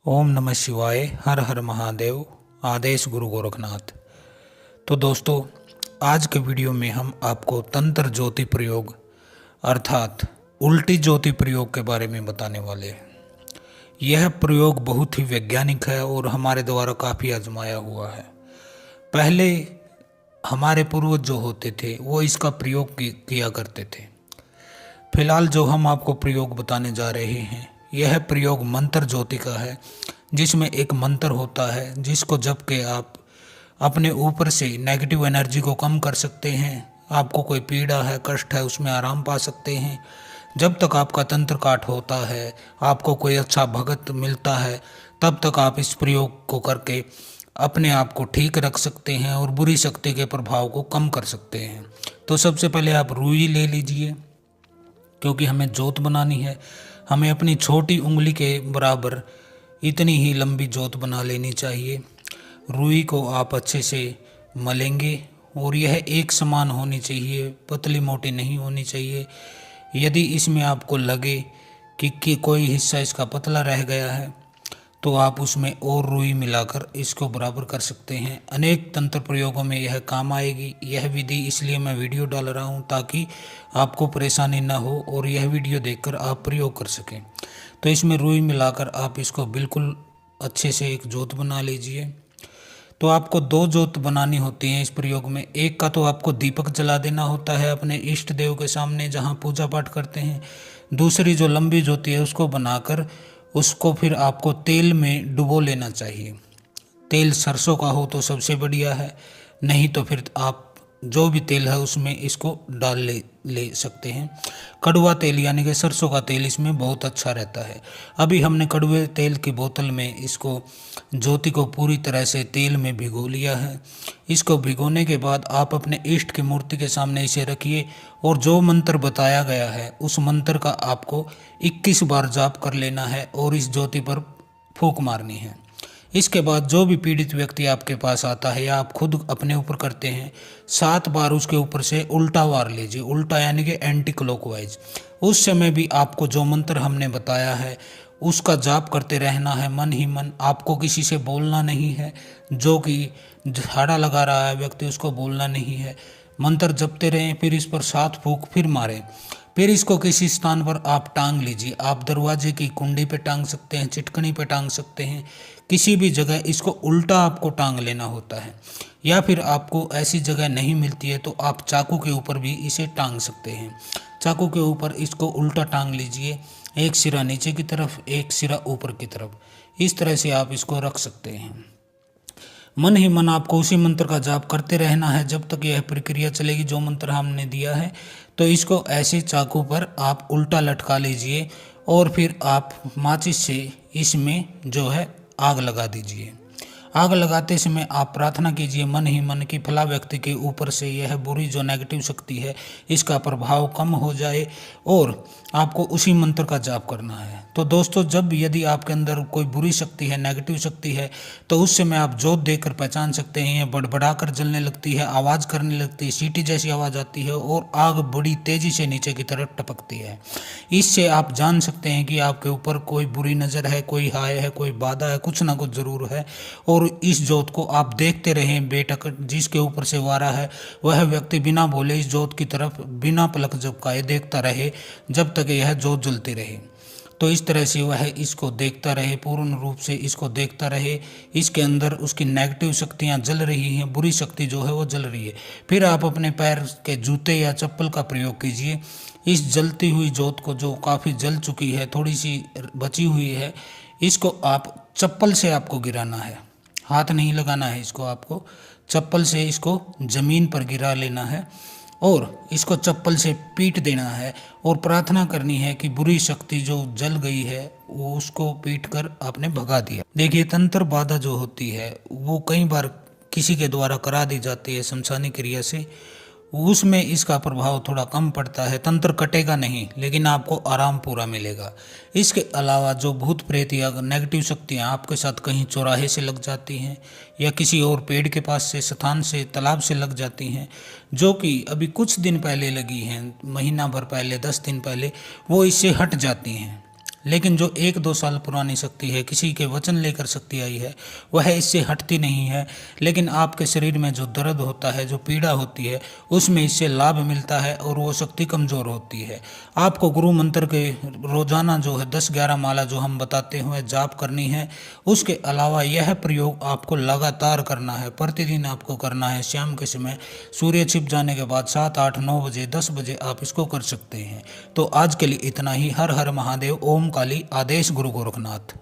ओम नमः शिवाय। हर हर महादेव। आदेश गुरु गोरखनाथ। तो दोस्तों, आज के वीडियो में हम आपको तंत्र ज्योति प्रयोग अर्थात उल्टी ज्योति प्रयोग के बारे में बताने वाले हैं। यह प्रयोग बहुत ही वैज्ञानिक है और हमारे द्वारा काफ़ी आजमाया हुआ है। पहले हमारे पूर्वज जो होते थे वो इसका प्रयोग किया करते थे। फिलहाल जो हम आपको प्रयोग बताने जा रहे हैं, यह प्रयोग मंत्र ज्योति का है, जिसमें एक मंत्र होता है जिसको जप के आप अपने ऊपर से नेगेटिव एनर्जी को कम कर सकते हैं। आपको कोई पीड़ा है, कष्ट है, उसमें आराम पा सकते हैं। जब तक आपका तंत्र काट होता है, आपको कोई अच्छा भगत मिलता है, तब तक आप इस प्रयोग को करके अपने आप को ठीक रख सकते हैं और बुरी शक्ति के प्रभाव को कम कर सकते हैं। तो सबसे पहले आप रुई ले लीजिए, क्योंकि हमें जोत बनानी है। हमें अपनी छोटी उंगली के बराबर इतनी ही लंबी जोत बना लेनी चाहिए। रुई को आप अच्छे से मलेंगे और यह एक समान होनी चाहिए, पतली मोटी नहीं होनी चाहिए। यदि इसमें आपको लगे कि कोई हिस्सा इसका पतला रह गया है, तो आप उसमें और रुई मिलाकर इसको बराबर कर सकते हैं। अनेक तंत्र प्रयोगों में यह काम आएगी। यह विधि इसलिए मैं वीडियो डाल रहा हूं ताकि आपको परेशानी ना हो और यह वीडियो देखकर आप प्रयोग कर सकें। तो इसमें रुई मिलाकर आप इसको बिल्कुल अच्छे से एक जोत बना लीजिए। तो आपको दो जोत बनानी होती हैं इस प्रयोग में। एक का तो आपको दीपक जला देना होता है अपने इष्ट देव के सामने जहाँ पूजा पाठ करते हैं। दूसरी जो लंबी ज्योति है उसको बनाकर उसको फिर आपको तेल में डुबो लेना चाहिए। तेल सरसों का हो तो सबसे बढ़िया है, नहीं तो फिर आप जो भी तेल है उसमें इसको डाल ले सकते हैं। कड़वा तेल यानी कि सरसों का तेल इसमें बहुत अच्छा रहता है। अभी हमने कड़वे तेल की बोतल में इसको ज्योति को पूरी तरह से तेल में भिगो लिया है। इसको भिगोने के बाद आप अपने इष्ट की मूर्ति के सामने इसे रखिए और जो मंत्र बताया गया है उस मंत्र का आपको 21 बार जाप कर लेना है और इस ज्योति पर फूंक मारनी है। इसके बाद जो भी पीड़ित व्यक्ति आपके पास आता है या आप खुद अपने ऊपर करते हैं, 7 बार उसके ऊपर से उल्टा वार लीजिए। उल्टा यानी कि एंटी क्लॉकवाइज। उस समय भी आपको जो मंत्र हमने बताया है उसका जाप करते रहना है मन ही मन। आपको किसी से बोलना नहीं है। जो कि झाड़ा लगा रहा है व्यक्ति, उसको बोलना नहीं है। मंत्र जपते रहें, फिर इस पर 7 फूंक फिर मारें। फिर इसको किसी स्थान पर आप टांग लीजिए। आप दरवाजे की कुंडी पे टांग सकते हैं, चिटकनी पे टांग सकते हैं, किसी भी जगह इसको उल्टा आपको टांग लेना होता है। या फिर आपको ऐसी जगह नहीं मिलती है तो आप चाकू के ऊपर भी इसे टांग सकते हैं। चाकू के ऊपर इसको उल्टा टांग लीजिए, एक सिरा नीचे की तरफ, एक सिरा ऊपर की तरफ। इस तरह से आप इसको रख सकते हैं। मन ही मन आपको उसी मंत्र का जाप करते रहना है जब तक यह प्रक्रिया चलेगी जो मंत्र हमने दिया है। तो इसको ऐसे चाकू पर आप उल्टा लटका लीजिए और फिर आप माचिस से इसमें जो है आग लगा दीजिए। आग लगाते समय आप प्रार्थना कीजिए मन ही मन कि फला व्यक्ति के ऊपर से यह बुरी जो नेगेटिव शक्ति है इसका प्रभाव कम हो जाए, और आपको उसी मंत्र का जाप करना है। तो दोस्तों, जब यदि आपके अंदर कोई बुरी शक्ति है, नेगेटिव शक्ति है, तो उस समय आप जोत देकर पहचान सकते हैं। यह बड़बड़ाकर जलने लगती है, आवाज़ करने लगती है, सीटी जैसी आवाज़ आती है और आग बड़ी तेज़ी से नीचे की तरफ टपकती है। इससे आप जान सकते हैं कि आपके ऊपर कोई बुरी नज़र है, कोई हाय है, कोई बाधा है, कुछ ना कुछ ज़रूर है। और इस जोत को आप देखते रहें बेटक। जिसके ऊपर से वारा है वह व्यक्ति बिना बोले इस जोत की तरफ बिना पलक झपकाए देखता रहे जब तक यह जोत जलती रहे। तो इस तरह से वह इसको देखता रहे, पूर्ण रूप से इसको देखता रहे। इसके अंदर उसकी नेगेटिव शक्तियाँ जल रही हैं, बुरी शक्ति जो है वो जल रही है। फिर आप अपने पैर के जूते या चप्पल का प्रयोग कीजिए। इस जलती हुई जोत को, जो काफ़ी जल चुकी है, थोड़ी सी बची हुई है, इसको आप चप्पल से आपको गिराना है। हाथ नहीं लगाना है इसको, आपको चप्पल से इसको ज़मीन पर गिरा लेना है और इसको चप्पल से पीट देना है और प्रार्थना करनी है कि बुरी शक्ति जो जल गई है वो उसको पीट कर आपने भगा दिया। देखिए, तंत्र बाधा जो होती है वो कई बार किसी के द्वारा करा दी जाती है शमशानी क्रिया से, उसमें इसका प्रभाव थोड़ा कम पड़ता है। तंत्र कटेगा नहीं, लेकिन आपको आराम पूरा मिलेगा। इसके अलावा जो भूत प्रेत या नेगेटिव शक्तियाँ आपके साथ कहीं चौराहे से लग जाती हैं या किसी और पेड़ के पास से, स्थान से, तालाब से लग जाती हैं, जो कि अभी कुछ दिन पहले लगी हैं, महीना भर पहले, 10 दिन पहले, वो इससे हट जाती हैं। लेकिन जो 1-2 साल पुरानी शक्ति है, किसी के वचन लेकर शक्ति आई है, वह इससे हटती नहीं है। लेकिन आपके शरीर में जो दर्द होता है, जो पीड़ा होती है, उसमें इससे लाभ मिलता है और वो शक्ति कमज़ोर होती है। आपको गुरु मंत्र के रोज़ाना जो है 10-11 माला जो हम बताते हुए जाप करनी है। उसके अलावा यह प्रयोग आपको लगातार करना है, प्रतिदिन आपको करना है। शाम के समय सूर्य छिप जाने के बाद 7, 8, 9 बजे, 10 बजे आप इसको कर सकते हैं। तो आज के लिए इतना ही। हर हर महादेव। ओम काली। आदेश गुरु गोरखनाथ।